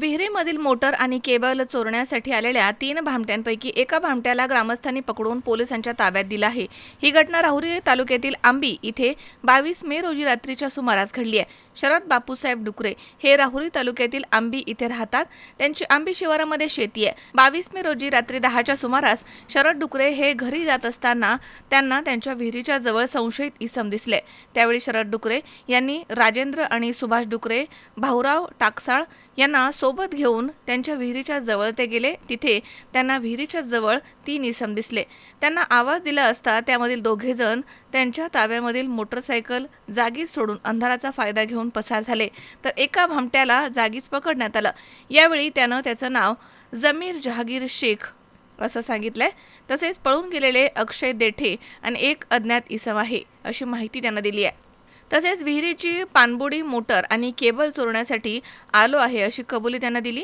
विहिरीमधील motor आणि cable चोरण्यासाठी आलेल्या 3 भामट्यांपैकी एका भामट्याला ग्रामस्थांनी पकडून पोलिसांच्या ताब्यात दिलं आहे। ही घटना राहुरी तालुक्यातील आंबी इथे 22 मे रोजी रात्रीच्या सुमारास घडली आहे। शरद बापूसाहेब डुकरे हे राहुरी तालुक्यातील आंबी इथे राहतात। त्यांची आंबी शिवारामध्ये शेती आहे। 22 मे रोजी रात्री 10च्या सुमारास शरद डुकरे हे घरी जात असताना त्यांना त्यांच्या विहिरीच्या जवळ संशयित इसम दिसले। त्यावेळी शरद डुकरे यांनी राजेंद्र आणि सुभाष डुकरे, भाऊराव टाकसाळ यांना सोबत घेऊन त्यांच्या विहिरीच्या जवळ ते गेले। तिथे त्यांना विहिरीच्या जवळ 3 इसम दिसले। त्यांना आवाज दिला असता त्यामधील दोघे जण त्यांच्या ताब्यामधील मोटरसायकल जागीच सोडून अंधाराचा फायदा घेऊन पसार झाले, तर एका भामट्याला जागीच पकडण्यात आलं। यावेळी त्यानं त्याचं नाव जमीर जहागीर शेख असं सांगितलंय। तसेच पळून गेलेले अक्षय देठे आणि एक अज्ञात इसम आहे अशी माहिती त्यांना दिली आहे। तसेच विहिरीची पाणबुडी, मोटर आणि केबल चोरण्यासाठी आलो आहे अशी कबुली त्यांना दिली।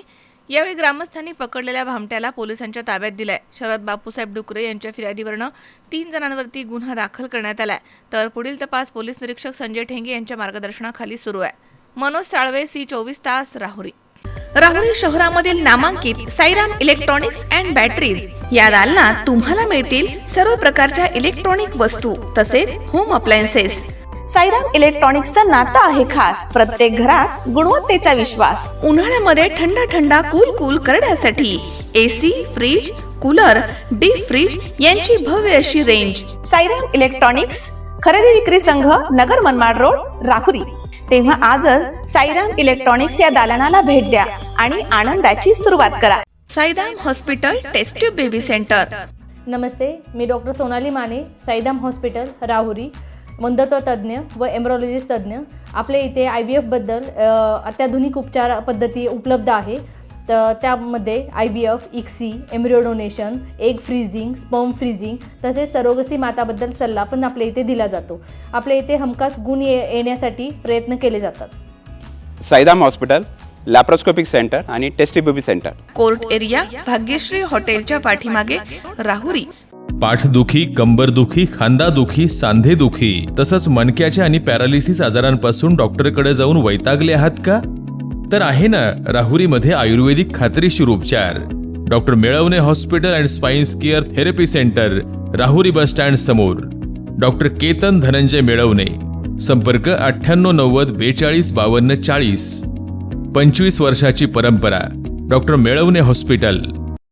यावेळी ग्रामस्थांनी पकडलेल्या भामट्याला पोलिसांच्या ताब्यात दिलाय। शरद बापूसाहेब डुकरे यांच्या फिर्यादीवरनं 3 जणांवरती गुन्हा दाखल करण्यात आलाय, तर पुढील तपास पोलीस निरीक्षक संजय ठेंगे यांच्या मार्गदर्शनाखाली सुरू आहे। मनोज साळवे, C24 तास, राहुरी। राहुरी शहरामधील नामांकित साईराम इलेक्ट्रॉनिक्स अँड बॅटरीज या दालनात तुम्हाला मिळतील सर्व प्रकारच्या इलेक्ट्रॉनिक वस्तू तसेच होम अप्लायन्सेस। साईराम इलेक्ट्रॉनिक्सचं नातं आहे खास, प्रत्येक घरात गुणवत्तेचा विश्वास। उन्हाळ्यामध्ये थंड कूल करण्यासाठी AC, fridge, cooler, deep freeze यांची भव्य अशी रेंज। साईराम इलेक्ट्रॉनिक्स खरेदी विक्री संघ, नगर मनमाड रोड, राहुरी। तेव्हा आजच साईराम इलेक्ट्रॉनिक्स या दालनाला भेट द्या आणि आनंदाची सुरुवात करा। Sairam hospital test tube baby centre. नमस्ते, मी डॉक्टर सोनाली माने, साईराम हॉस्पिटल राहुरी, मंदत्व तज्ज्ञ व एम्ब्रॉलॉजिस्ट तज्ज्ञ। आपल्या इथे IVF बद्दल अत्याधुनिक उपचार पद्धती उपलब्ध आहे। तर त्यामध्ये IVF, ICSI, embryo donation, egg freezing, sperm freezing तसेच सरोगसी माताबद्दल सल्ला पण आपल्या इथे दिला जातो। आपल्या इथे हमखास गुण येण्यासाठी प्रयत्न केले जातात। साईराम हॉस्पिटल लॅप्रोस्कोपिक सेंटर आणि test baby centre, court area, Bhagyashree हॉटेलच्या पाठीमागे, राहुरी। पाठदुखी, कंबरदुखी, खांदादुखी, सांधेदुखी तसंच मणक्याच्या आणि पॅरालिसिस आजारांपासून डॉक्टरकडे जाऊन वैतागले आहात का? तर आहे ना राहुरीमध्ये आयुर्वेदिक खात्रीशीर उपचार। Doctor Melavane hospital and spine care therapy centre, Rahuri bus stand समोर। डॉक्टर केतन धनंजय मेळवणे, संपर्क 9890 42 52 40। 25 वर्षाची परंपरा, डॉक्टर मेळवणे हॉस्पिटल।